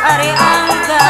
Ari angga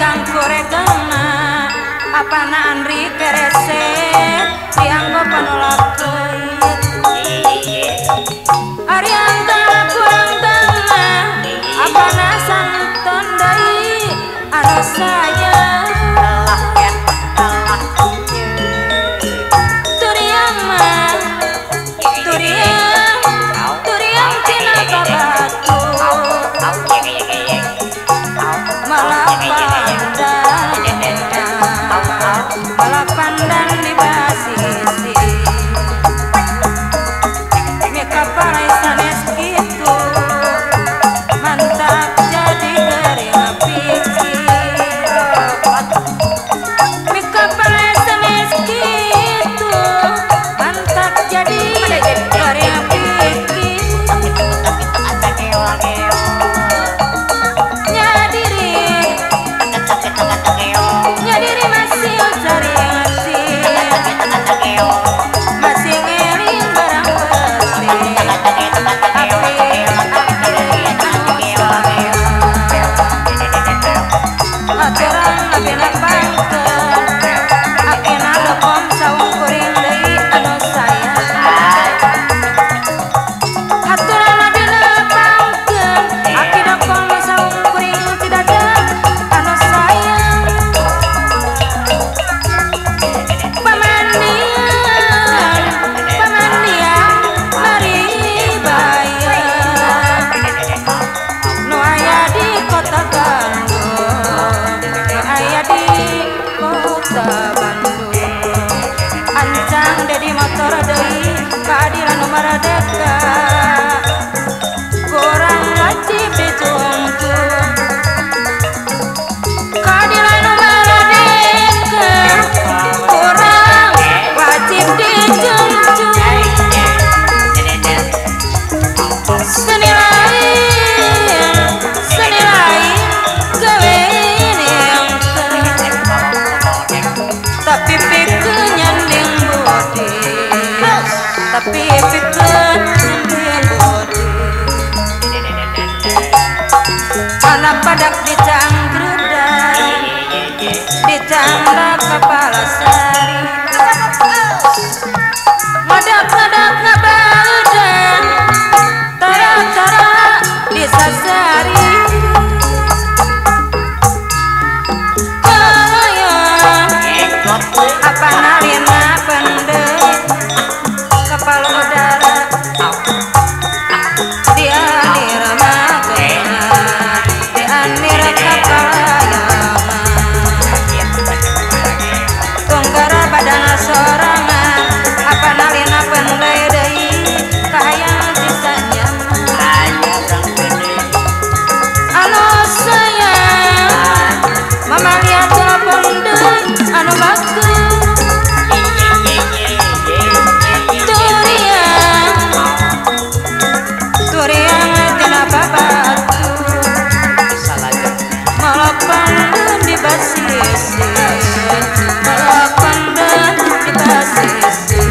regang koregana apana Andri kerese dianggo panolak Ari antara kurang dana apana santon deui anu sayang turiang mah turiang tina babatu malah pandan di basisi mika palai sanes gitu mantap jadi gering pikir mika palai sanes gitu mantap jadi gering pikir nyadiri masih cari masih ngeling barang peti aturan lebih lapangkeun akhirna dekom saung kuring deui anu sayang aturan lebih lapangkeun akhirna dekom saung kuring tidak ada anu sayang pamandian mari bayang nu aya di kota Bandung aya di kota Bandung ancang dedi motor deui keadilan nu merdeka kurang wajib ditungtung keadilan nu merdeka kurang wajib dijunjung seni lain gawe yang tapi pikeun nyanding bodi tapi pikeun nyanding bodi anak badak dicanggrudang dicangdak kepala sari ngadak-ngadak ngabaudang tara-tara disasari apa nalina pendek kepala udara dianir magena dianir kapayangan tunggara badana sorangan apa nalina pendek deui kahayang bisa nyaman anu sayang mama lihat telepon deui anu bagus turiang tina babatu malah pandan di basisi malah pandan di basisi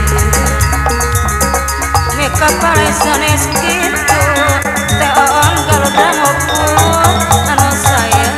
mika palai sanes gitu teon kalau dah ngopun anu sayang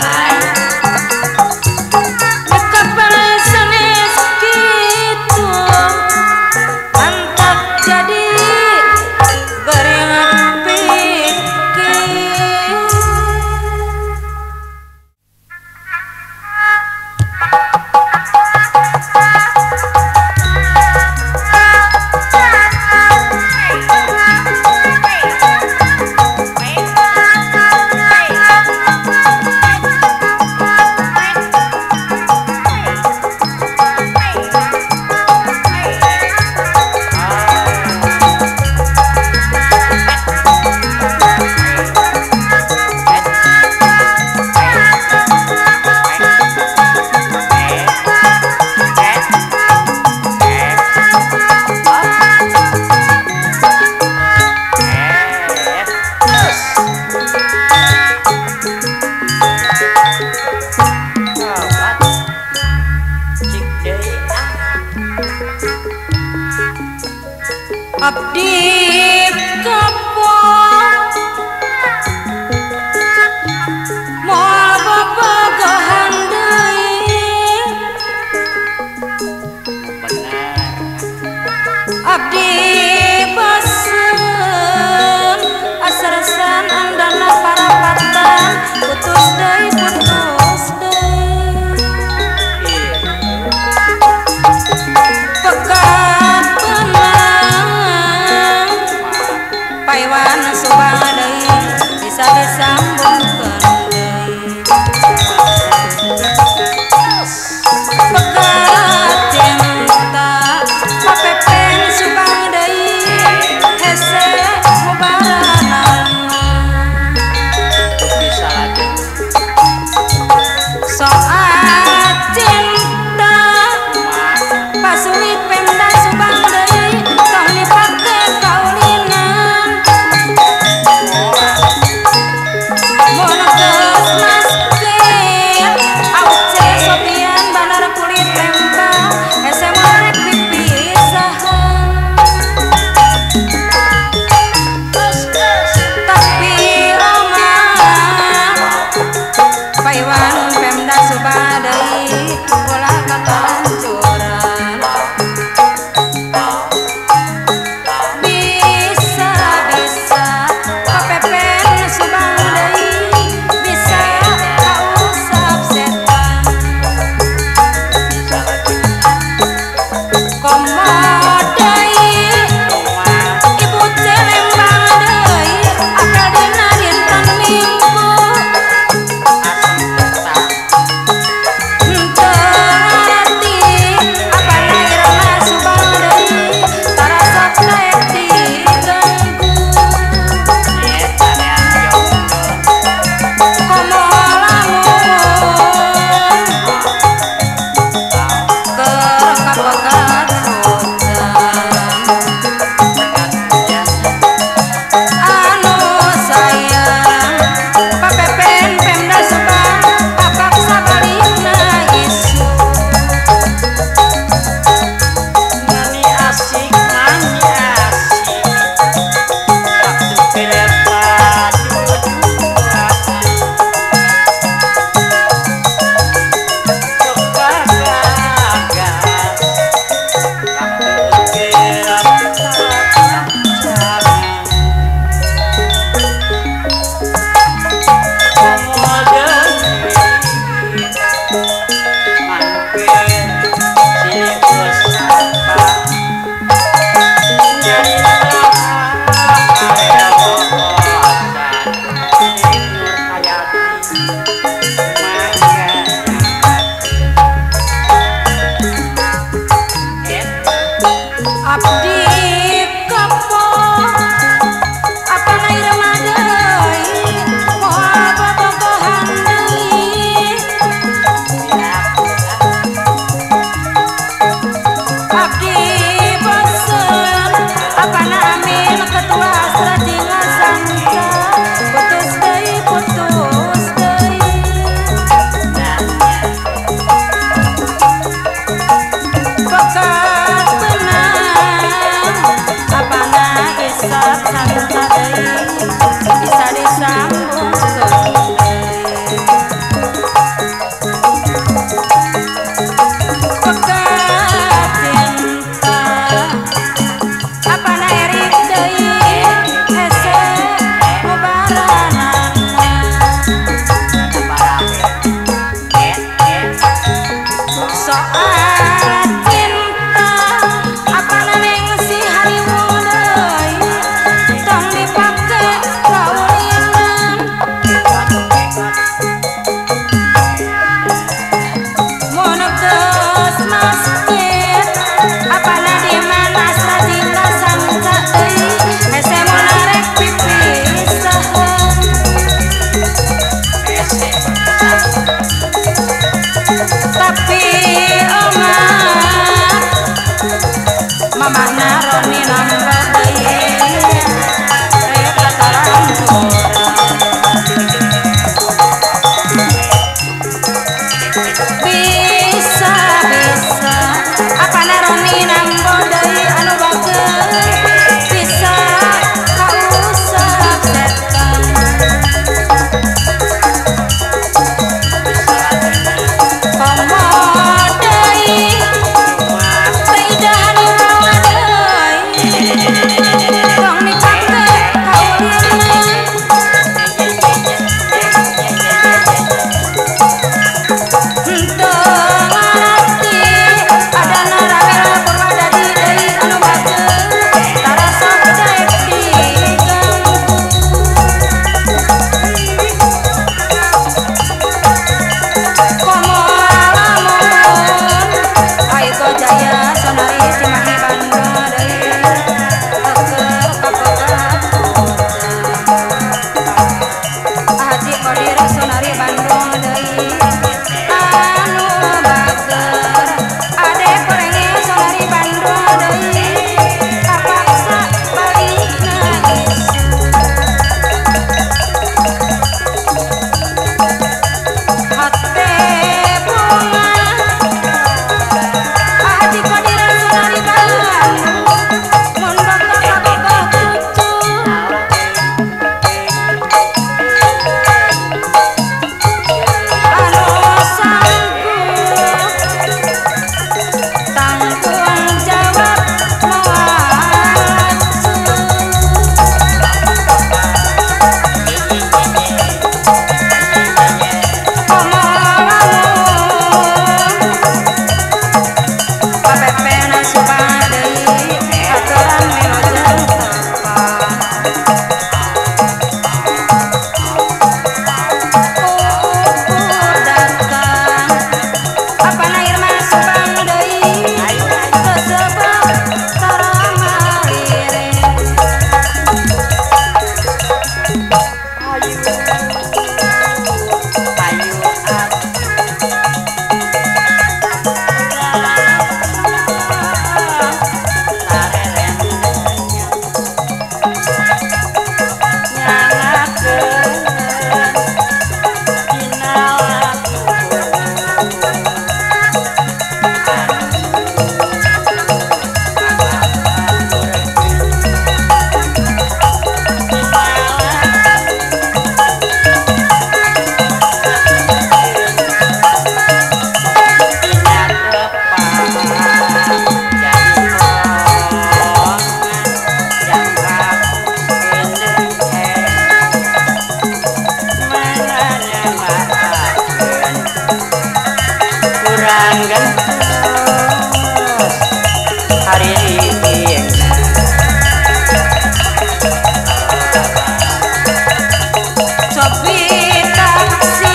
Sopi taksi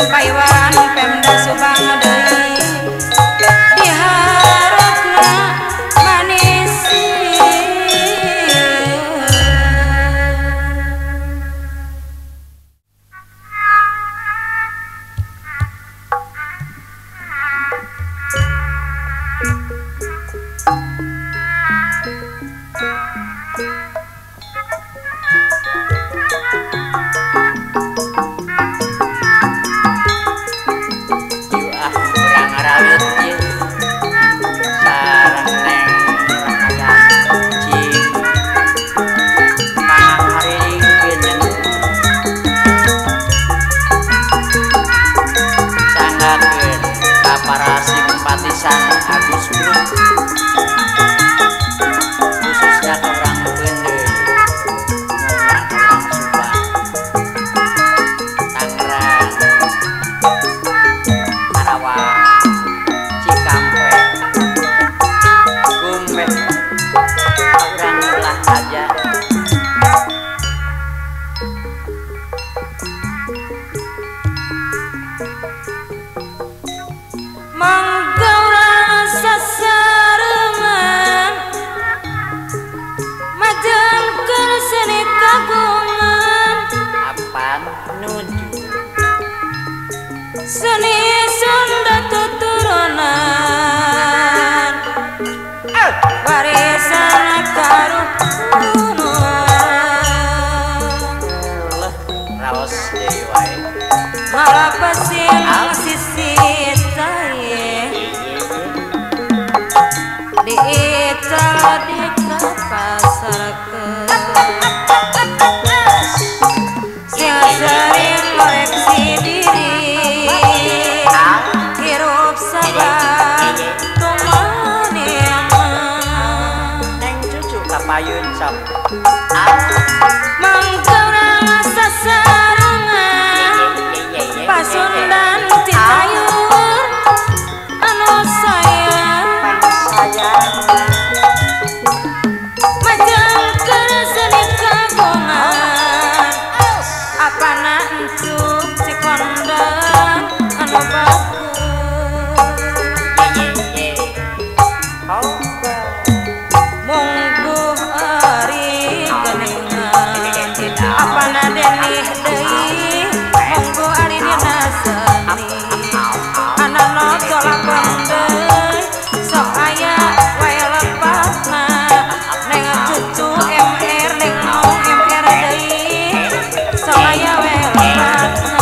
Paiwan Pemda Subang deui diharapna manis para simpatisan Agus Group khususnya ke orang Bende, orang Subang, Tangerang, Karawang, Cikampek, Gumbek, orang ulah aja. manggaurang sasarengan majangkeun seni kagungan Apaan nuju seni Sunda tuturunan warisan karuhunun raos deui wae ngalapesin sisi diical di kapasarkeun sia sering koreksi diri hirup sabar tumaneangan neng cucu kapayun sok manggaurang sasarengan Pasundan Citayur anu sayang majangkeun seni kagungan apana encuk si kondang anu bagus mungguh ari geuningan apana denih deui mungguh ari dina seni anana tolak deui sok aya wae lepasna neng cucu MR neng mau MR deui sok aya wae lepasna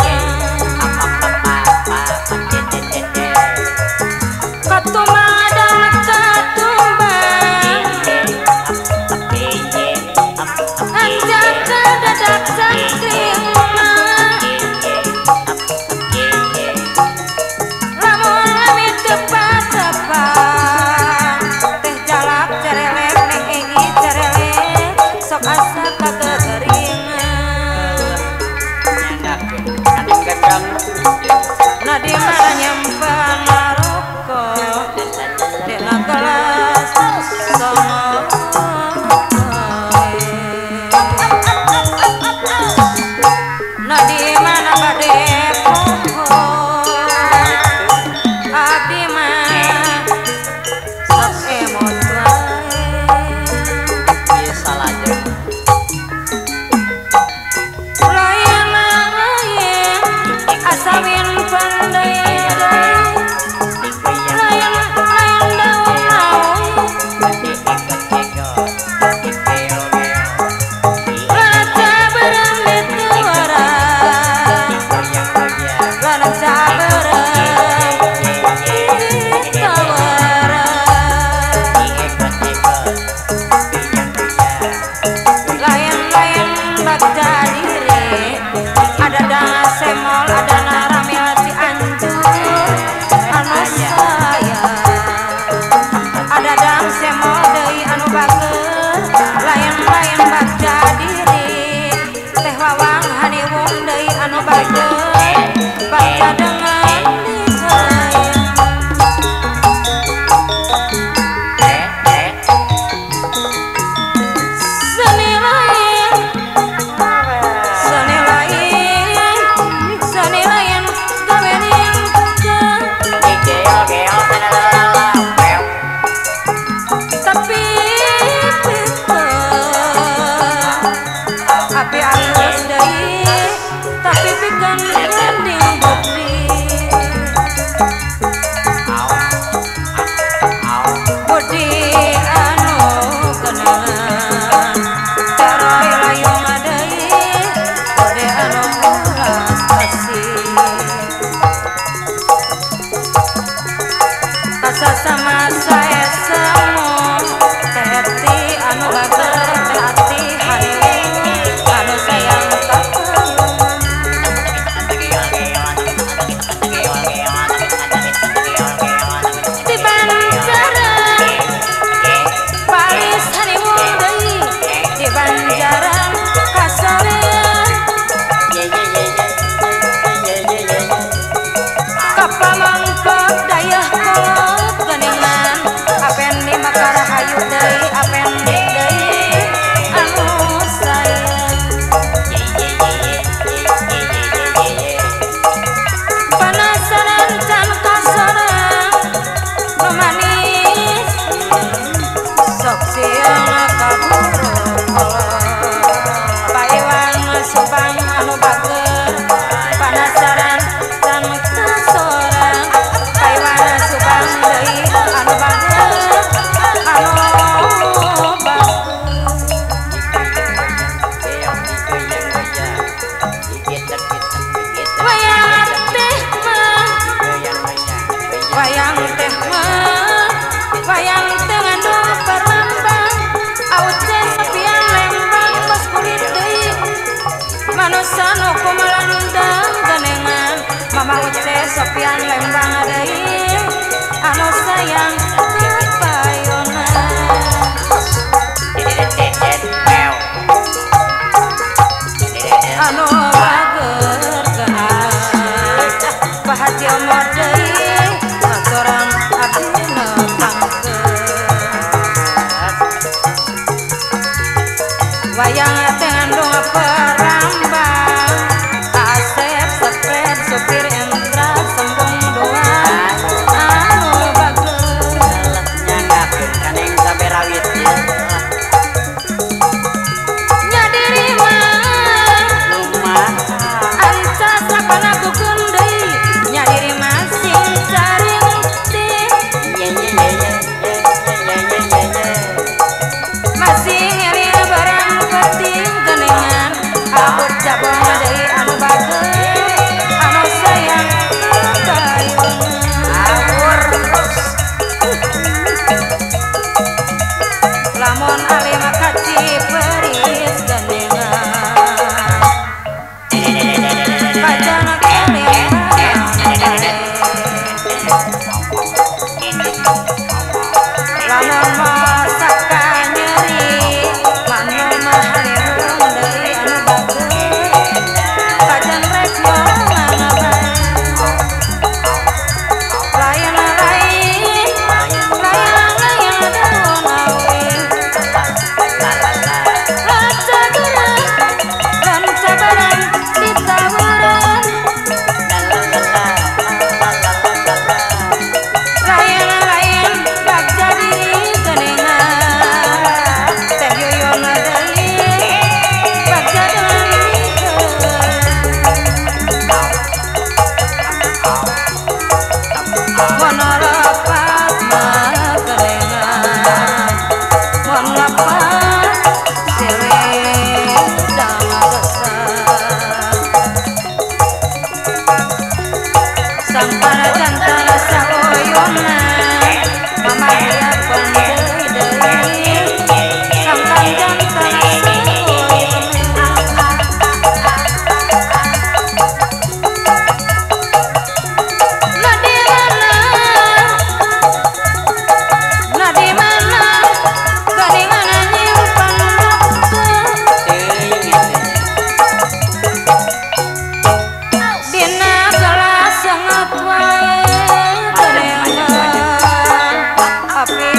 katumadang katumbang anjak kadadak sangkringna lamun lamit tepat-tepat teh jalap cerelek neng egi cerelek sok asa kageringan nyandakeun kaning gendang nadi mana nyempan rokok dina gelas songo nadi mana bade pohon abdi mah sok emot wae ieu salajeng layang-layang asawin pandai-dai layang-layang daun-daun lana berem dituara lana berem ditawara layang-layang bagda diri ada dana semol ada naramil sama saya semua teh anu bager teh ati hariwung anu sayang kapayun di Banjaran balis hariwung deui di Banjaran kasorean kapamangkot dayah kolot geningan apen di makara hayu deui apen di deui anu sayang penasaran can kasorang nu manis sok sieun kaburu paewan subang anu bager penasaran can kasorang paewan subang deui anu bager anu bager wayang teh mah wayang teh mah wayang teh ngandung perlambang auce sapian lembang pas kulit deui manusia nu kumalandang genengan mama uce sapian lembang deui anu sayang kapayonna anu bager geus bahagia mah deui aturan abdi nepangkeun wayang teh ngandung perambang Asep sepret supir Endra sembung doang anu bager nyandakeun kaneng saberawit ya nya diri mah lumah ancas lapana gugun deui nya diri mah sing saring teh masih ngeri barang penting geningan abut jabong deui anu bager anu sayang kapayun awur lamun ali mah kaci peris geningan kajana keling lamun masak nyeri manu mah hariwung deui anu bager kajan rek mana bae layan-layan daun awing lanca barang ditaburan layan-layan bak jadi geningan teh yuyun deui bak jadalikeun mun lepas mah geningan mun lepas silih dangagesan sampan jantan sauyuna mamahiakeun deui sampan jantan sauyuna na di mana geningan nyimpen waktu dina gelas sengat wae geningan api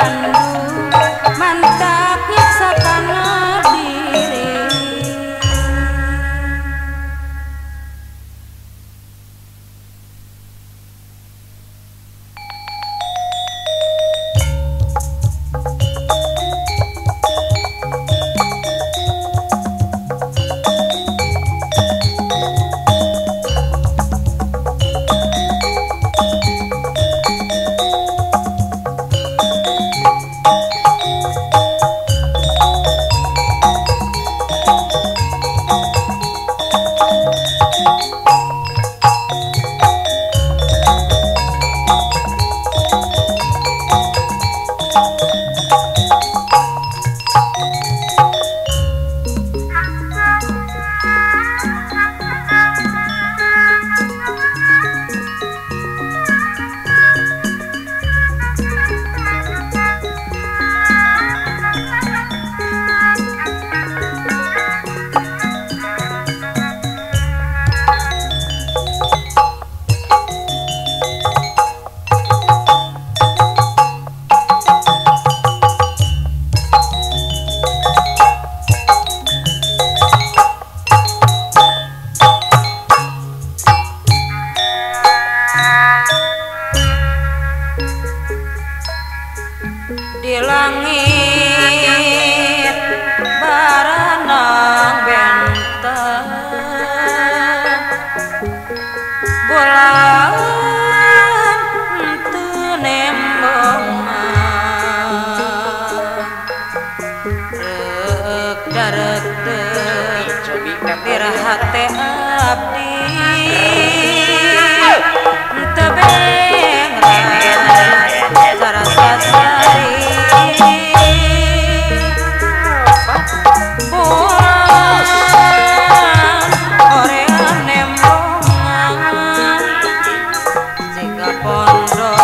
Bandung mantap nyiksa tanah diri. Di langit baranang bentang bulan teu nembongan rek darek teu dirahate abdi teu bengret sarasa sari bulan orean nembongan jika pondok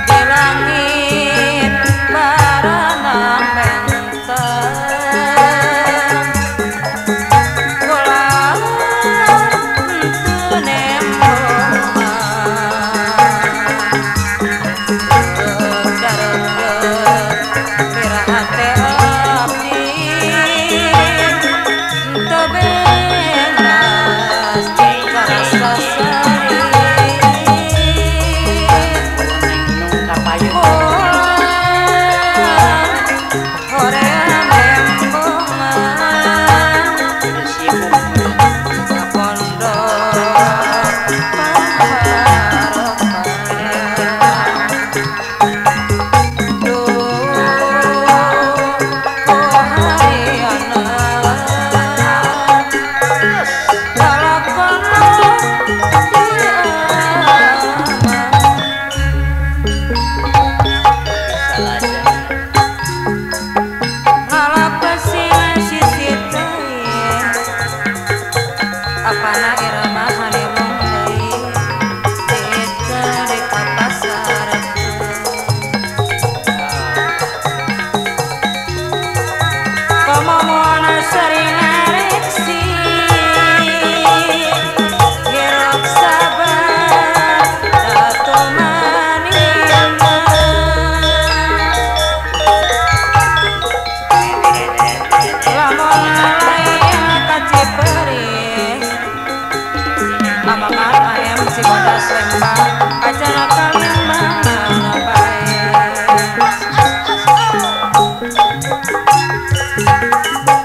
di langit baranang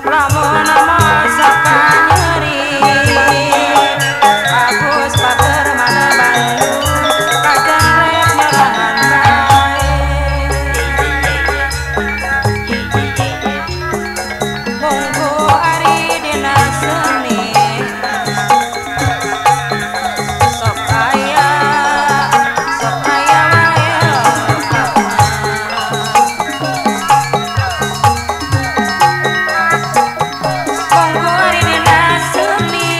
lamun masa nyeri Agus pager mana Bandung kajarep nyerangan monggo ari dina seni sok aya wae monggo ari dina seni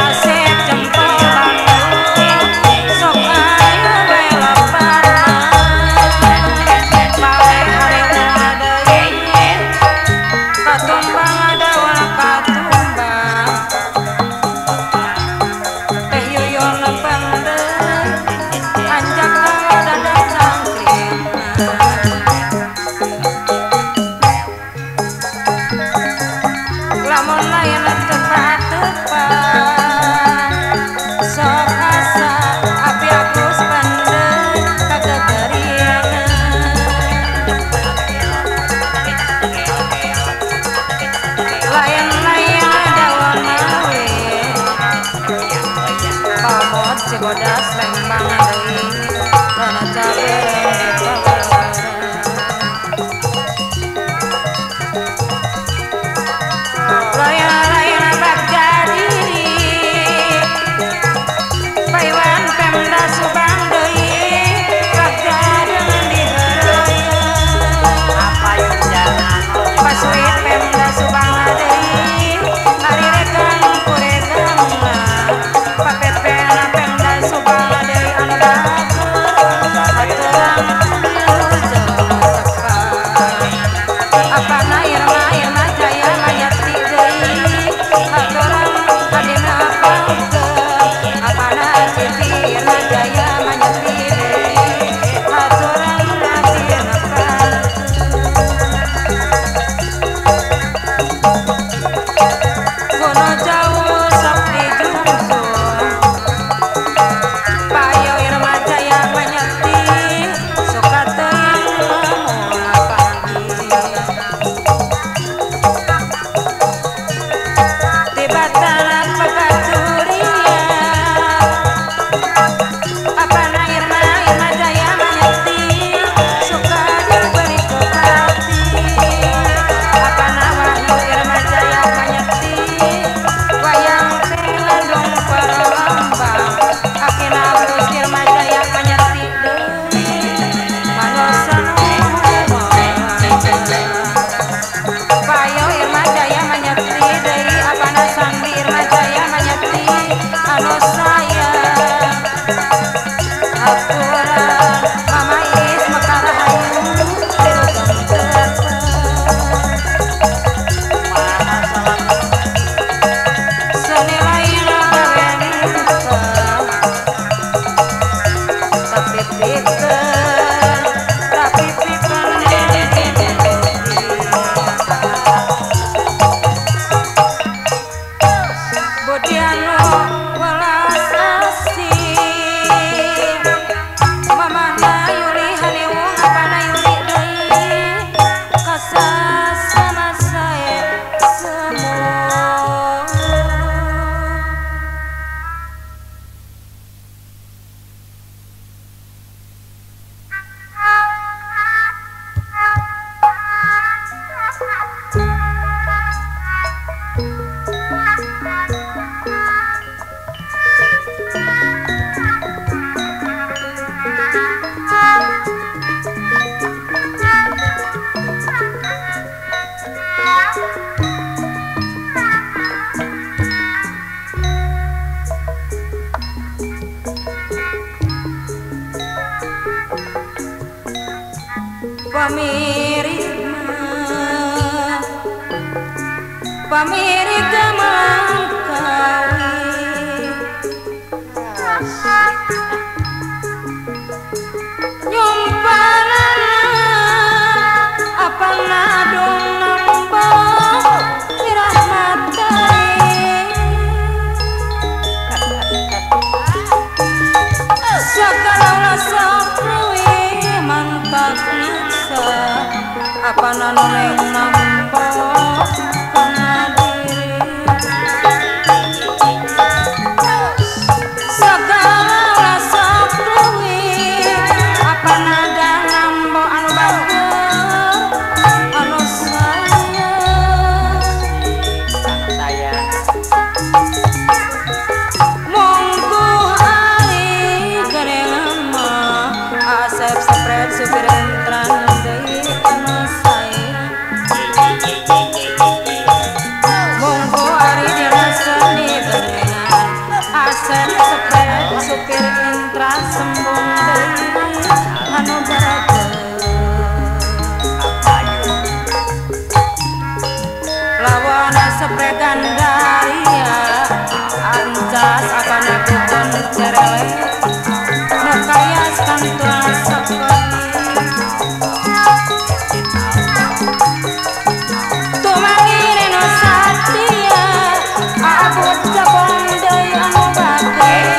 asep jempol Bandung sok aya wae laparan bae hari deui katumbang ada wala katumbang teh yoyon pandai anjak dadang sangkring lamun lain tepat-tepat sok asa api Agus pandai kagagariangan lain-lain daun mawe pamot cibodas lembang deui kana cabereng dibawaran lain-lain bagja diri Paiwan Pemda Subang deui bagja dengan diharaya apa yang jangan Pasuit Pemda Subang deui ari rekan kuregangna papepena Pemda Subang deui anu bagus haturang apana irna jaya mayati deui haturang adina pangkeun apana Siti irna jaya mayati deui haturang adina pangkeun kono jauh sok dijungsun payo irma jaya manyeti suka teuing lamun pagi tiba-tiba pagacurian apana irma jaya manyeti suka diberi kooperatif apana wahyu irma jaya manyeti wayang teladong perlambang akina Agus irma jaya manyeti deui manosan payo irma jaya manyeti deui apana Sandi irma jaya manyeti anu sayang aturan Mama Is Mekar Rahayu dilugem teukeun seni lain gawe ningkeun tapi pikeun budi anu welas asih mamana Yuli Haniwung apana Yuli deui kasasana saya semua pamirip Melangkawi nyumpanan apana dong nambah dirahmatai segala rasa mantap nusa apa naneng nampa kana diri segala sok duwi apa nada nambo anu bagus anu saya monggo ari gerengan mah asep spread supir entran deui anu sayang monggo ari dina seni gerengan asep spread supir entran sembung deui anu bagus lawan spread gandaria ancas akan aku cerele nu kayas kantua sekali tumangire nu satya abot jabon deui anu bagus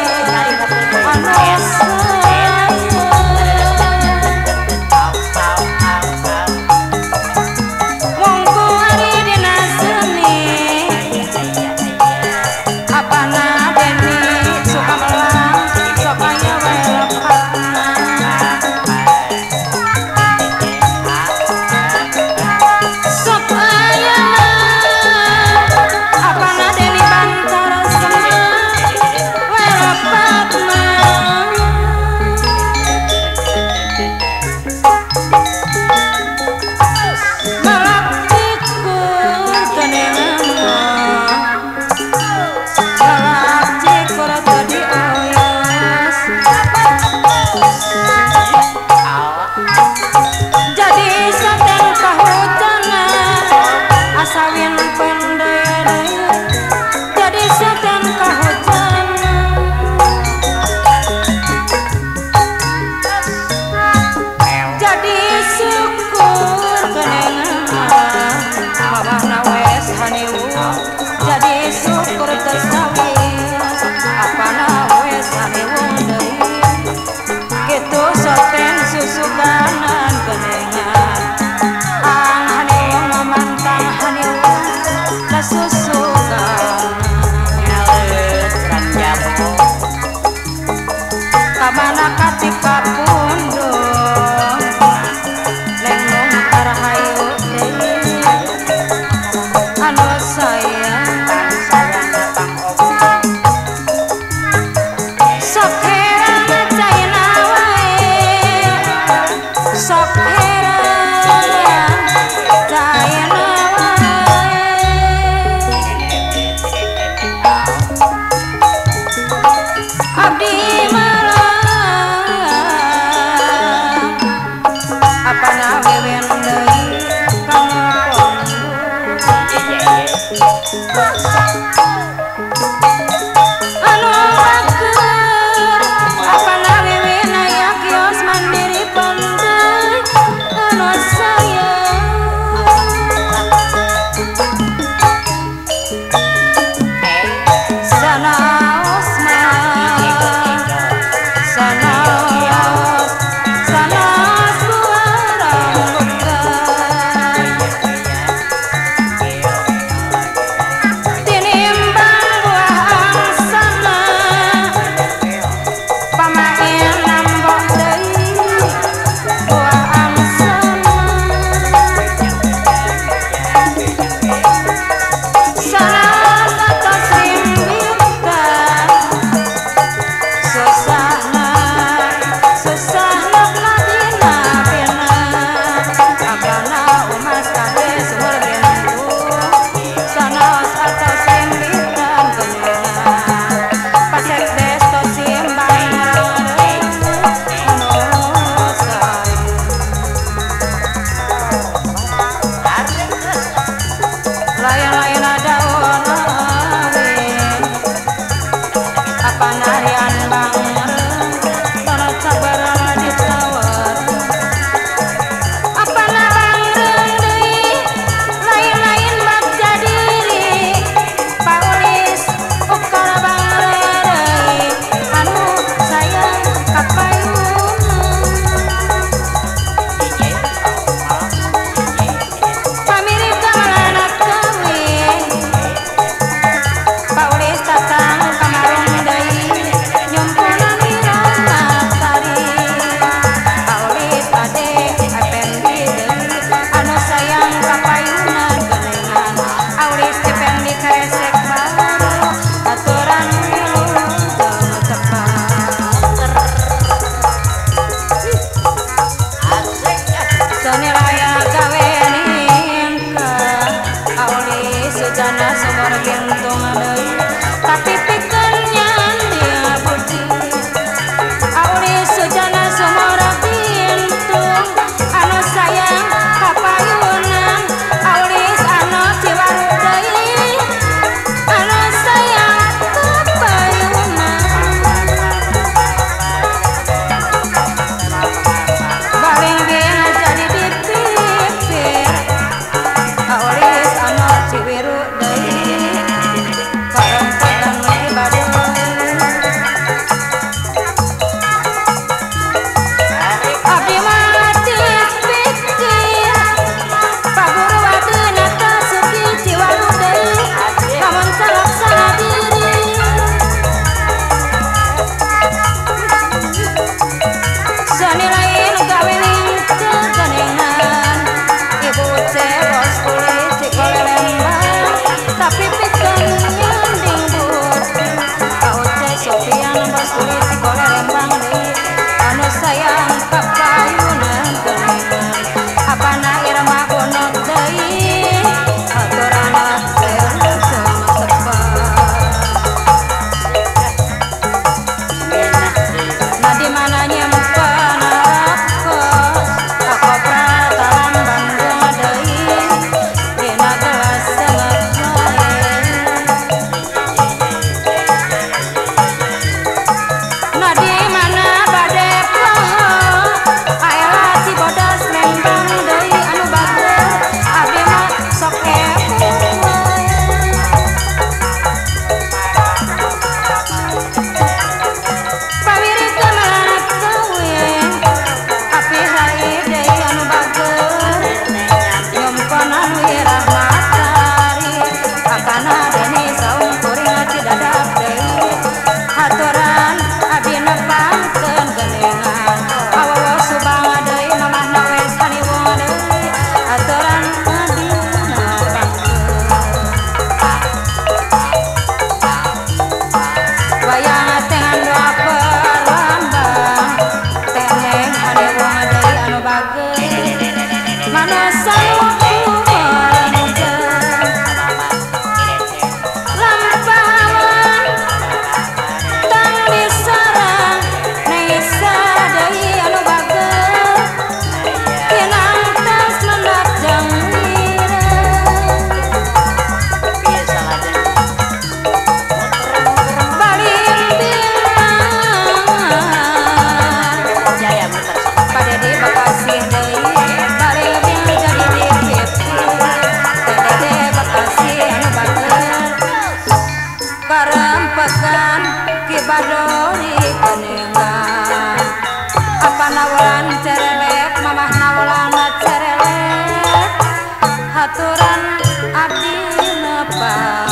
anu sayang monggo ari dina seni apana deni suka melang sokanya wae lepatna sokanya apana deni bantar semua wae lepatna malaktikur kenengan malaktikur tadi oyos jadi saten kahujanan asawin pendaya jadi saten kahujanan jadi syukur kenengan mamahna wes haniwu jadi syukur tesawis apana wes haniwu deui kitu soten susuganan kenengan ang haniwu mamantang haniwu da susuganan nyalet ranjamu kamana katika pundung lengung arhayu deui anu sayang sayang datang obat sok heran caina wae sok heran caina wae abdi malang apana wewen deui kana anu baker apana wewen aya kios mandiri pandai anu sayang sanaos mah sanaos sanaos buarang bekar pisan bos kulit digoleh rembang deui anu sayang papayunan kelingan apana irama gunut deui aturana seun sepa nah di mana nyimpen kos aku pratalam Bandung deui dina gelas senget nah di mana bade aela si bodas nembang deui anu bager abdi mah sok pawirik melarang kawin api hai deui anu bager nyomponan wirah matahari akana deni saung kuring cidadak deui haturan abdi nepangkeun geningan awawa subang deui mamahna wes haniwung deui haturan abdi nepangkeun wayang tengan doa perlambang teneng haniwung deui anu bager mana saluku merenungkeun lampawan tang disarang nesa deui anu bager kinang tas mendap jangireun balimbingan Jaya muter pada di Bekasi deui balimbing jadi di pipi tedede Bekasi anu bager karempekan kibadori keningan apa nawalan cerelek mamah nawalana cerelek haturan abdi nepang